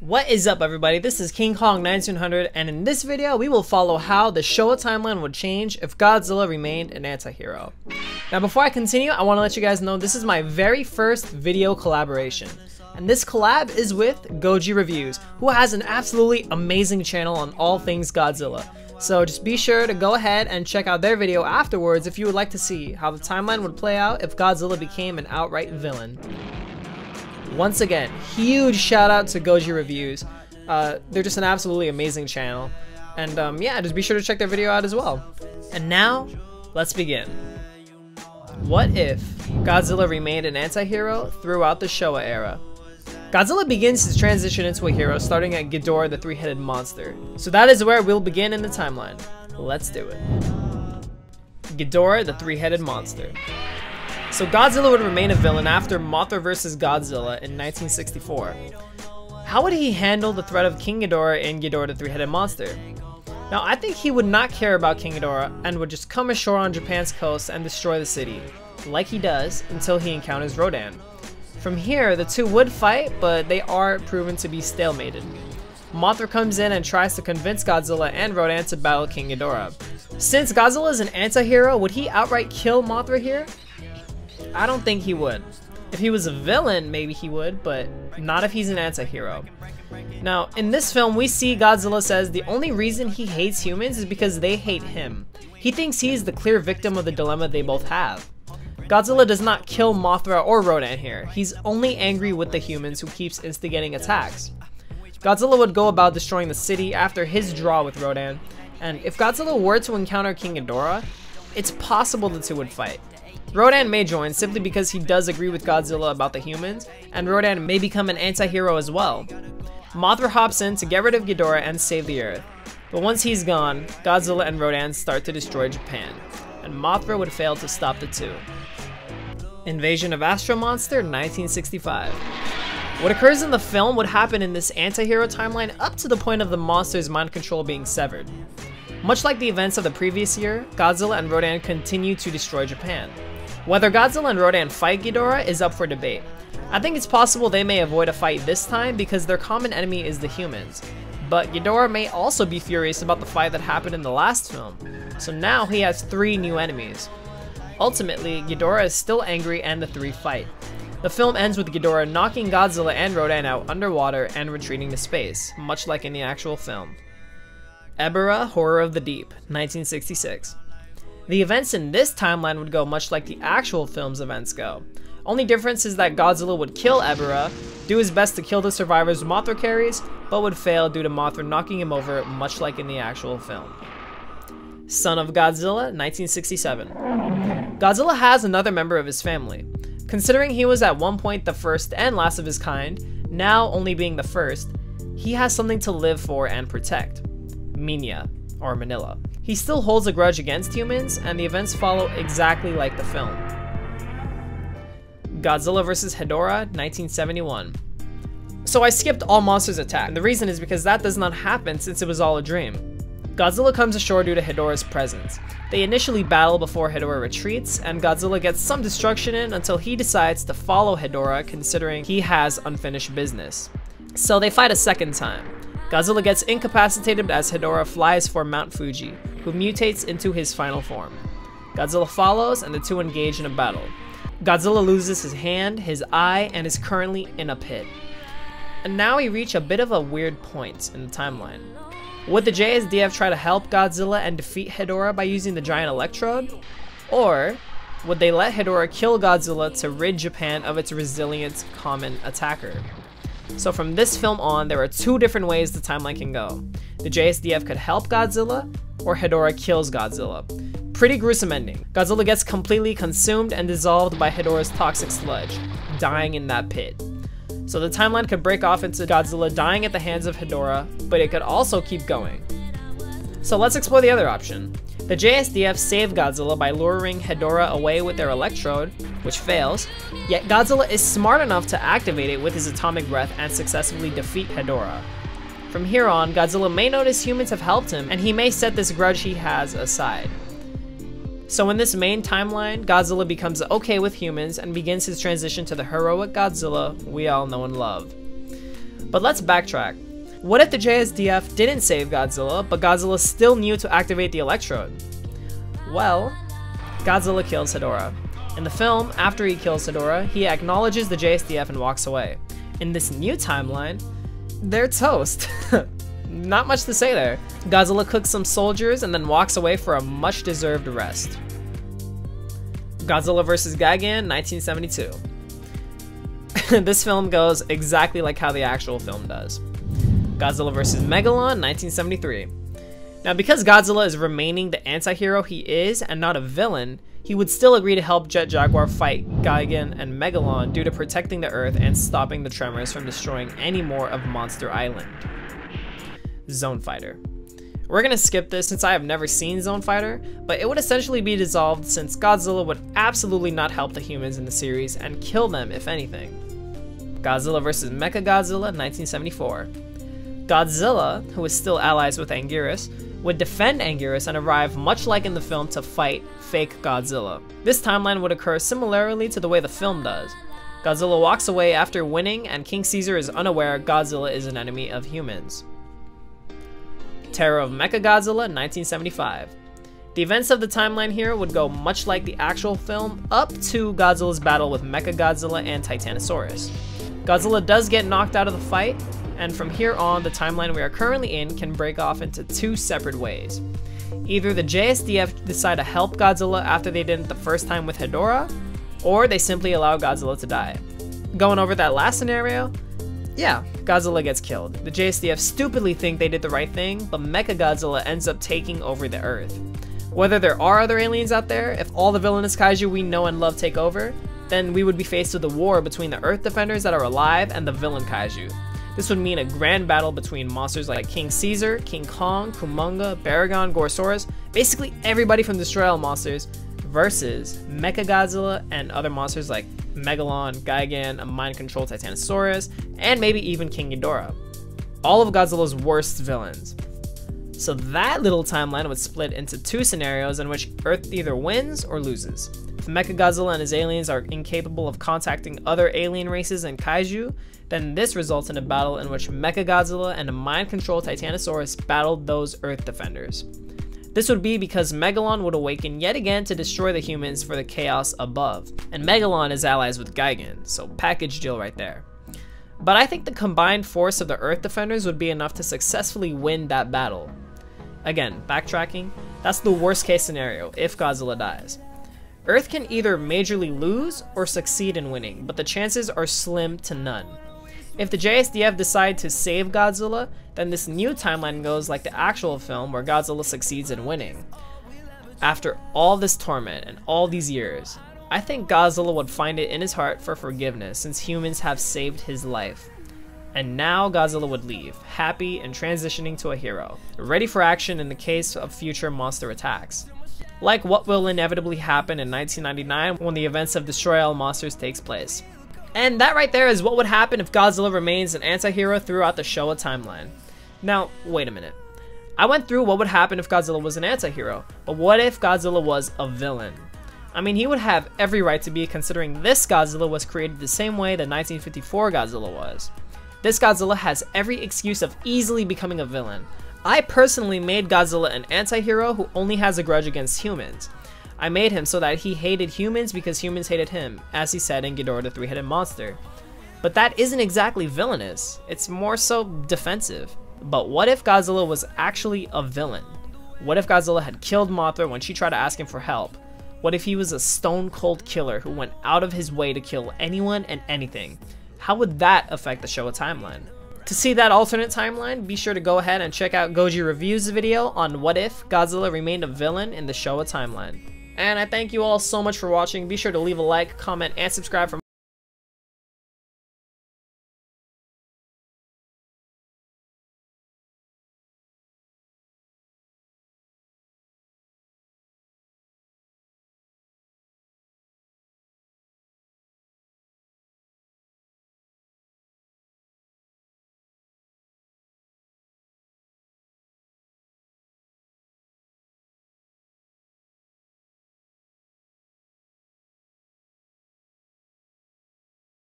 What is up, everybody? This is King Kong 9700, and in this video we will follow how the Showa timeline would change if Godzilla remained an anti-hero. Now before I continue, I want to let you guys know this is my very first video collaboration. And this collab is with Goji Reviews, who has an absolutely amazing channel on all things Godzilla. So just be sure to go ahead and check out their video afterwards if you would like to see how the timeline would play out if Godzilla became an outright villain. Once again, huge shout out to Goji Reviews. They're just an absolutely amazing channel. And yeah, just be sure to check their video out as well. And now, let's begin. What if Godzilla remained an anti-hero throughout the Showa era? Godzilla begins his transition into a hero starting at Ghidorah the three-headed monster. So that is where we'll begin in the timeline. Let's do it. Ghidorah the three-headed monster. So Godzilla would remain a villain after Mothra vs Godzilla in 1964. How would he handle the threat of King Ghidorah in Ghidorah the three-headed monster? Now I think he would not care about King Ghidorah and would just come ashore on Japan's coast and destroy the city, like he does until he encounters Rodan. From here, the two would fight, but they are proven to be stalemated. Mothra comes in and tries to convince Godzilla and Rodan to battle King Ghidorah. Since Godzilla is an anti-hero, would he outright kill Mothra here? I don't think he would. If he was a villain, maybe he would, but not if he's an anti-hero. Now, in this film, we see Godzilla says the only reason he hates humans is because they hate him. He thinks he is the clear victim of the dilemma they both have. Godzilla does not kill Mothra or Rodan here. He's only angry with the humans who keeps instigating attacks. Godzilla would go about destroying the city after his draw with Rodan, and if Godzilla were to encounter King Ghidorah, it's possible the two would fight. Rodan may join simply because he does agree with Godzilla about the humans, and Rodan may become an anti-hero as well. Mothra hops in to get rid of Ghidorah and save the Earth. But once he's gone, Godzilla and Rodan start to destroy Japan, and Mothra would fail to stop the two. Invasion of Astro Monster 1965. What occurs in the film would happen in this anti-hero timeline up to the point of the monster's mind control being severed. Much like the events of the previous year, Godzilla and Rodan continue to destroy Japan. Whether Godzilla and Rodan fight Ghidorah is up for debate. I think it's possible they may avoid a fight this time because their common enemy is the humans. But Ghidorah may also be furious about the fight that happened in the last film, so now he has 3 new enemies. Ultimately, Ghidorah is still angry and the 3 fight. The film ends with Ghidorah knocking Godzilla and Rodan out underwater and retreating to space, much like in the actual film. Ebirah, Horror of the Deep, 1966. The events in this timeline would go much like the actual film's events go. Only difference is that Godzilla would kill Ebirah, do his best to kill the survivors Mothra carries, but would fail due to Mothra knocking him over much like in the actual film. Son of Godzilla, 1967. Godzilla has another member of his family. Considering he was at one point the first and last of his kind, now only being the first, he has something to live for and protect. Minya, or Manila. He still holds a grudge against humans, and the events follow exactly like the film. Godzilla Vs Hedorah, 1971. So I skipped all monsters attack, and the reason is because that does not happen since it was all a dream. Godzilla comes ashore due to Hedorah's presence. They initially battle before Hedorah retreats, and Godzilla gets some destruction in until he decides to follow Hedorah considering he has unfinished business. So they fight a second time. Godzilla gets incapacitated as Hedorah flies for Mount Fuji, who mutates into his final form. Godzilla follows and the two engage in a battle. Godzilla loses his hand, his eye, and is currently in a pit. And now we reach a bit of a weird point in the timeline. Would the JSDF try to help Godzilla and defeat Hedorah by using the giant electrode? Or would they let Hedorah kill Godzilla to rid Japan of its resilient common attacker? So from this film on, there are 2 different ways the timeline can go. The JSDF could help Godzilla, or Hedorah kills Godzilla. Pretty gruesome ending. Godzilla gets completely consumed and dissolved by Hedorah's toxic sludge, dying in that pit. So the timeline could break off into Godzilla dying at the hands of Hedorah, but it could also keep going. So let's explore the other option. The JSDF save Godzilla by luring Hedorah away with their electrode, which fails, yet Godzilla is smart enough to activate it with his atomic breath and successfully defeat Hedorah. From here on, Godzilla may notice humans have helped him, and he may set this grudge he has aside. So in this main timeline, Godzilla becomes okay with humans and begins his transition to the heroic Godzilla we all know and love. But let's backtrack. What if the JSDF didn't save Godzilla, but Godzilla still knew to activate the electrode? Well, Godzilla kills Hedorah. In the film, after he kills Hedorah, he acknowledges the JSDF and walks away. In this new timeline, they're toast. Not much to say there. Godzilla cooks some soldiers and then walks away for a much-deserved rest. Godzilla vs Gigan, 1972. This film goes exactly like how the actual film does. Godzilla vs Megalon, 1973. Now, because Godzilla is remaining the anti-hero he is and not a villain, he would still agree to help Jet Jaguar fight Gigan and Megalon due to protecting the Earth and stopping the tremors from destroying any more of Monster Island. Zone Fighter. We're gonna skip this since I have never seen Zone Fighter, but it would essentially be dissolved since Godzilla would absolutely not help the humans in the series and kill them if anything. Godzilla vs Mechagodzilla, 1974. Godzilla, who is still allies with Anguirus, would defend Anguirus and arrive much like in the film to fight fake Godzilla. This timeline would occur similarly to the way the film does. Godzilla walks away after winning and King Caesar is unaware Godzilla is an enemy of humans. Terror of Mechagodzilla, 1975. The events of the timeline here would go much like the actual film up to Godzilla's battle with Mechagodzilla and Titanosaurus. Godzilla does get knocked out of the fight, and from here on, the timeline we are currently in can break off into two separate ways. Either the JSDF decide to help Godzilla after they didn't the first time with Hedorah, or they simply allow Godzilla to die. Going over that last scenario, yeah, Godzilla gets killed. The JSDF stupidly think they did the right thing, but Mechagodzilla ends up taking over the Earth. Whether there are other aliens out there, if all the villainous kaiju we know and love take over, then we would be faced with a war between the Earth defenders that are alive and the villain kaiju. This would mean a grand battle between monsters like King Caesar, King Kong, Kumonga, Baragon, Gorosaurus, basically everybody from Destroy All Monsters, versus Mechagodzilla and other monsters like Megalon, Gigan, a mind-controlled Titanosaurus, and maybe even King Ghidorah. All of Godzilla's worst villains. So that little timeline would split into two scenarios in which Earth either wins or loses. If Mechagodzilla and his aliens are incapable of contacting other alien races and kaiju, then this results in a battle in which Mechagodzilla and a mind-controlled Titanosaurus battled those Earth defenders. This would be because Megalon would awaken yet again to destroy the humans for the chaos above, and Megalon is allies with Gigan, so package deal right there. But I think the combined force of the Earth defenders would be enough to successfully win that battle. Again, backtracking, that's the worst case scenario if Godzilla dies. Earth can either majorly lose or succeed in winning, but the chances are slim to none. If the JSDF decide to save Godzilla, then this new timeline goes like the actual film where Godzilla succeeds in winning. After all this torment and all these years, I think Godzilla would find it in his heart for forgiveness since humans have saved his life. And now Godzilla would leave, happy and transitioning to a hero, ready for action in the case of future monster attacks. Like what will inevitably happen in 1999 when the events of Destroy All Monsters takes place. And that right there is what would happen if Godzilla remains an anti-hero throughout the Showa timeline. Now, wait a minute. I went through what would happen if Godzilla was an anti-hero, but what if Godzilla was a villain? I mean, he would have every right to be, considering this Godzilla was created the same way the 1954 Godzilla was. This Godzilla has every excuse of easily becoming a villain. I personally made Godzilla an anti-hero who only has a grudge against humans. I made him so that he hated humans because humans hated him, as he said in Ghidorah the Three-Headed Monster. But that isn't exactly villainous, it's more so defensive. But what if Godzilla was actually a villain? What if Godzilla had killed Mothra when she tried to ask him for help? What if he was a stone-cold killer who went out of his way to kill anyone and anything? How would that affect the Showa timeline? To see that alternate timeline, be sure to go ahead and check out Goji Reviews' video on what if Godzilla remained a villain in the Showa timeline. And I thank you all so much for watching. Be sure to leave a like, comment, and subscribe for